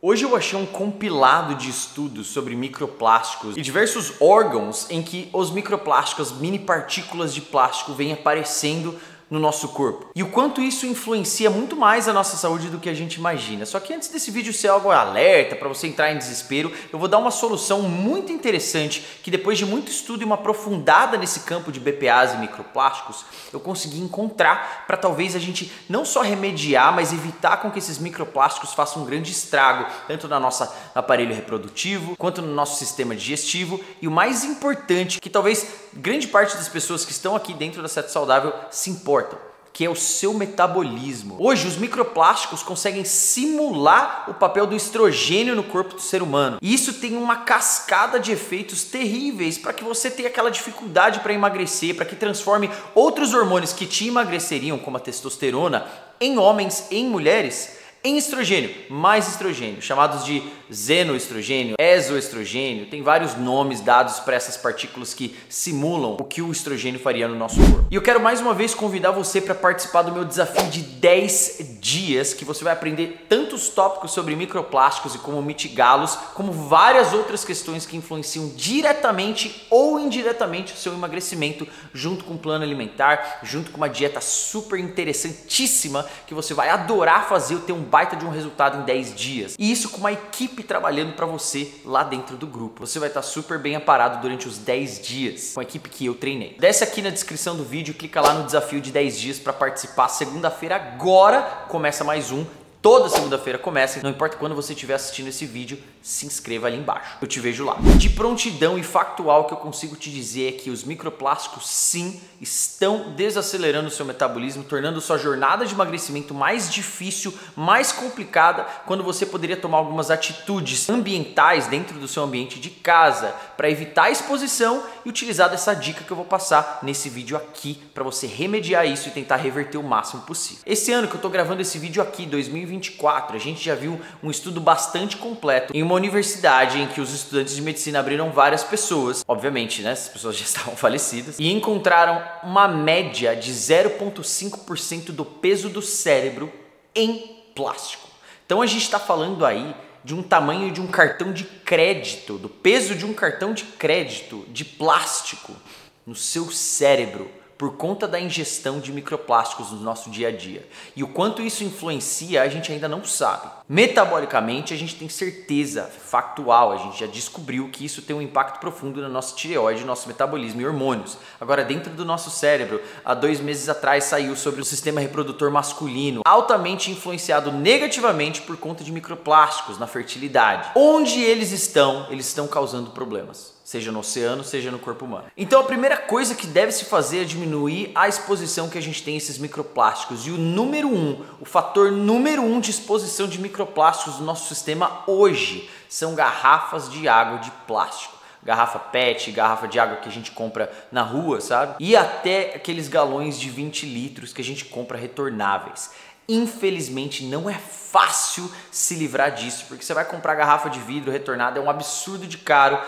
Hoje eu achei um compilado de estudos sobre microplásticos e diversos órgãos em que os microplásticos, mini partículas de plástico, vêm aparecendo no nosso corpo. E o quanto isso influencia muito mais a nossa saúde do que a gente imagina. Só que antes desse vídeo ser algo alerta, para você entrar em desespero, eu vou dar uma solução muito interessante que depois de muito estudo e uma aprofundada nesse campo de BPAs e microplásticos, eu consegui encontrar para talvez a gente não só remediar, mas evitar com que esses microplásticos façam um grande estrago, tanto no nosso aparelho reprodutivo, quanto no nosso sistema digestivo. E o mais importante, que talvez grande parte das pessoas que estão aqui dentro da Seto Saudável se importam, que é o seu metabolismo. Hoje os microplásticos conseguem simular o papel do estrogênio no corpo do ser humano. E isso tem uma cascada de efeitos terríveis para que você tenha aquela dificuldade para emagrecer, para que transforme outros hormônios que te emagreceriam, como a testosterona, em homens, em mulheres, em estrogênio, mais estrogênio, chamados de xenoestrogênio, exoestrogênio. Tem vários nomes dados para essas partículas que simulam o que o estrogênio faria no nosso corpo. E eu quero mais uma vez convidar você para participar do meu desafio de 10 dias, que você vai aprender tantos tópicos sobre microplásticos e como mitigá-los, como várias outras questões que influenciam diretamente ou indiretamente o seu emagrecimento, junto com um plano alimentar, junto com uma dieta super interessantíssima que você vai adorar fazer, ter um baita de um resultado em 10 dias. E isso com uma equipe trabalhando para você lá dentro do grupo. Você vai estar super bem aparado durante os 10 dias com a equipe que eu treinei. Desce aqui na descrição do vídeo, clica lá no desafio de 10 dias para participar. Segunda-feira agora começa mais um. Toda segunda-feira começa, não importa quando você estiver assistindo esse vídeo, se inscreva ali embaixo. Eu te vejo lá. De prontidão e factual, que eu consigo te dizer é que os microplásticos sim estão desacelerando o seu metabolismo, tornando sua jornada de emagrecimento mais difícil, mais complicada, quando você poderia tomar algumas atitudes ambientais dentro do seu ambiente de casa para evitar a exposição e utilizar dessa dica que eu vou passar nesse vídeo aqui para você remediar isso e tentar reverter o máximo possível. Esse ano que eu tô gravando esse vídeo aqui, 2024, a gente já viu um estudo bastante completo em uma universidade em que os estudantes de medicina abriram várias pessoas, obviamente, né, essas pessoas já estavam falecidas, e encontraram uma média de 0,5% do peso do cérebro em plástico. Então a gente está falando aí de um tamanho de um cartão de crédito, do peso de um cartão de crédito de plástico no seu cérebro, por conta da ingestão de microplásticos no nosso dia a dia. E o quanto isso influencia, a gente ainda não sabe. Metabolicamente, a gente tem certeza factual, a gente já descobriu que isso tem um impacto profundo na nossa tireoide, no nosso metabolismo e hormônios. Agora, dentro do nosso cérebro, há 2 meses atrás saiu sobre o sistema reprodutor masculino, altamente influenciado negativamente por conta de microplásticos na fertilidade. Onde eles estão causando problemas, seja no oceano, seja no corpo humano. Então a primeira coisa que deve se fazer é diminuir a exposição que a gente tem a esses microplásticos. E o fator número 1 de exposição de microplásticos no nosso sistema hoje são garrafas de água de plástico. Garrafa PET, garrafa de água que a gente compra na rua, sabe? E até aqueles galões de 20 litros que a gente compra retornáveis. Infelizmente não é fácil se livrar disso, porque você vai comprar garrafa de vidro retornada, é um absurdo de caro.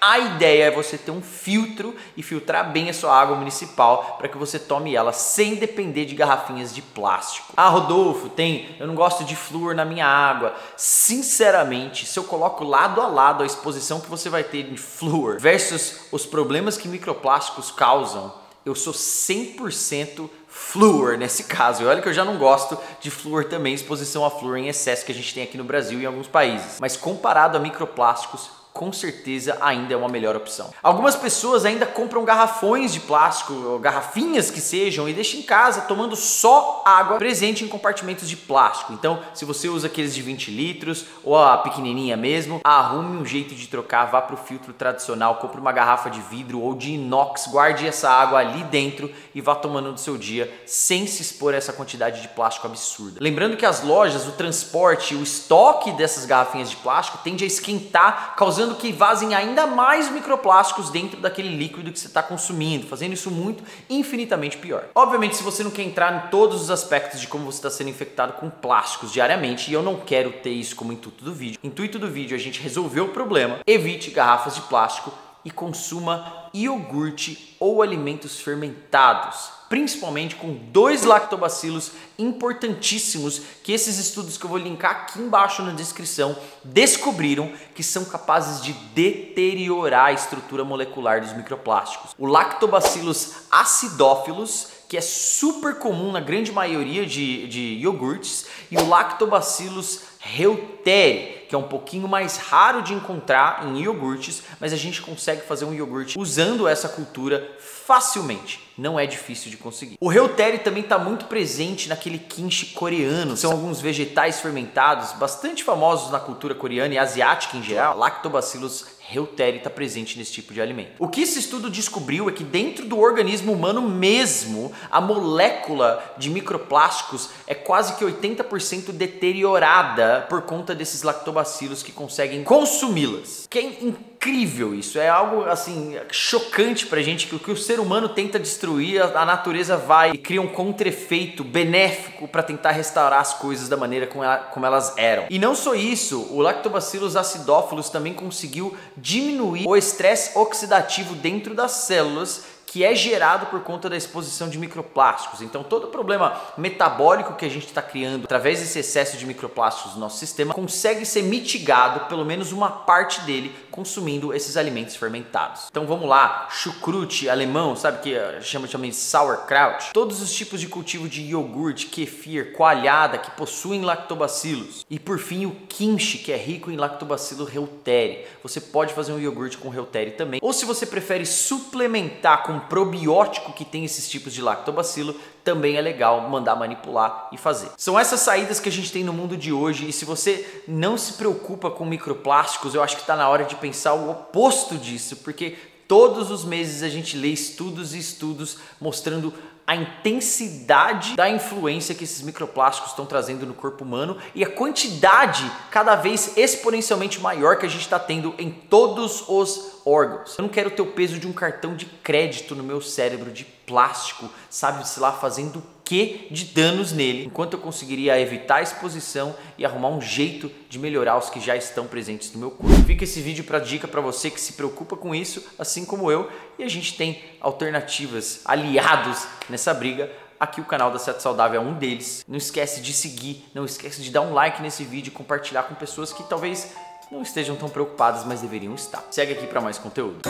A ideia é você ter um filtro e filtrar bem a sua água municipal para que você tome ela sem depender de garrafinhas de plástico. Ah, Rodolfo, eu não gosto de flúor na minha água. Sinceramente, se eu coloco lado a lado a exposição que você vai ter de flúor versus os problemas que microplásticos causam, eu sou 100% flúor nesse caso. E olha que eu já não gosto de flúor também, exposição a flúor em excesso que a gente tem aqui no Brasil e em alguns países. Mas comparado a microplásticos, com certeza ainda é uma melhor opção. Algumas pessoas ainda compram garrafões de plástico, ou garrafinhas que sejam, e deixam em casa tomando só água presente em compartimentos de plástico. Então, se você usa aqueles de 20 litros ou a pequenininha mesmo, arrume um jeito de trocar, vá para o filtro tradicional, compre uma garrafa de vidro ou de inox, guarde essa água ali dentro e vá tomando no seu dia sem se expor a essa quantidade de plástico absurda. Lembrando que as lojas, o transporte, o estoque dessas garrafinhas de plástico tende a esquentar, causando que vazem ainda mais microplásticos dentro daquele líquido que você está consumindo, fazendo isso muito infinitamente pior. Obviamente, se você não quer entrar em todos os aspectos de como você está sendo infectado com plásticos diariamente, e eu não quero ter isso como intuito do vídeo. Intuito do vídeo é a gente resolver o problema, evite garrafas de plástico e consuma iogurte ou alimentos fermentados, principalmente com 2 lactobacilos importantíssimos que esses estudos que eu vou linkar aqui embaixo na descrição descobriram que são capazes de deteriorar a estrutura molecular dos microplásticos. O Lactobacillus acidophilus, que é super comum na grande maioria de iogurtes, e o Lactobacillus reuteri, que é um pouquinho mais raro de encontrar em iogurtes, mas a gente consegue fazer um iogurte usando essa cultura facilmente. Não é difícil de conseguir. O reuteri também está muito presente naquele kimchi coreano. São alguns vegetais fermentados bastante famosos na cultura coreana e asiática em geral. Lactobacillus reuteri está presente nesse tipo de alimento. O que esse estudo descobriu é que dentro do organismo humano mesmo, a molécula de microplásticos é quase que 80% deteriorada por conta desses lactobacilos que conseguem consumi-las. Que é incrível isso, é algo assim chocante pra gente, que o que o ser humano tenta destruir, a natureza vai e cria um contra-efeito benéfico para tentar restaurar as coisas da maneira como elas eram. E não só isso, o Lactobacillus acidophilus também conseguiu diminuir o estresse oxidativo dentro das células, que é gerado por conta da exposição de microplásticos. Então todo o problema metabólico que a gente está criando através desse excesso de microplásticos no nosso sistema consegue ser mitigado, pelo menos uma parte dele, consumindo esses alimentos fermentados. Então vamos lá, chucrute alemão, sabe que chama também de sauerkraut? Todos os tipos de cultivo de iogurte, kefir, coalhada que possuem lactobacilos. E por fim o kimchi, que é rico em lactobacillus reuteri. Você pode fazer um iogurte com reuteri também. Ou se você prefere suplementar com probiótico que tem esses tipos de lactobacilo, também é legal mandar manipular e fazer. São essas saídas que a gente tem no mundo de hoje, e se você não se preocupa com microplásticos, eu acho que está na hora de pensar o oposto disso, porque todos os meses a gente lê estudos e estudos mostrando a intensidade da influência que esses microplásticos estão trazendo no corpo humano e a quantidade cada vez exponencialmente maior que a gente está tendo em todos os órgãos. Eu não quero ter o peso de um cartão de crédito no meu cérebro de plástico, sabe-se lá fazendo o que de danos nele, enquanto eu conseguiria evitar a exposição e arrumar um jeito de melhorar os que já estão presentes no meu corpo. Fica esse vídeo para dica para você que se preocupa com isso, assim como eu, e a gente tem alternativas, aliados nessa briga. Aqui o canal da Seta Saudável é um deles. Não esquece de seguir, não esquece de dar um like nesse vídeo e compartilhar com pessoas que talvez não estejam tão preocupadas, mas deveriam estar. Segue aqui para mais conteúdo.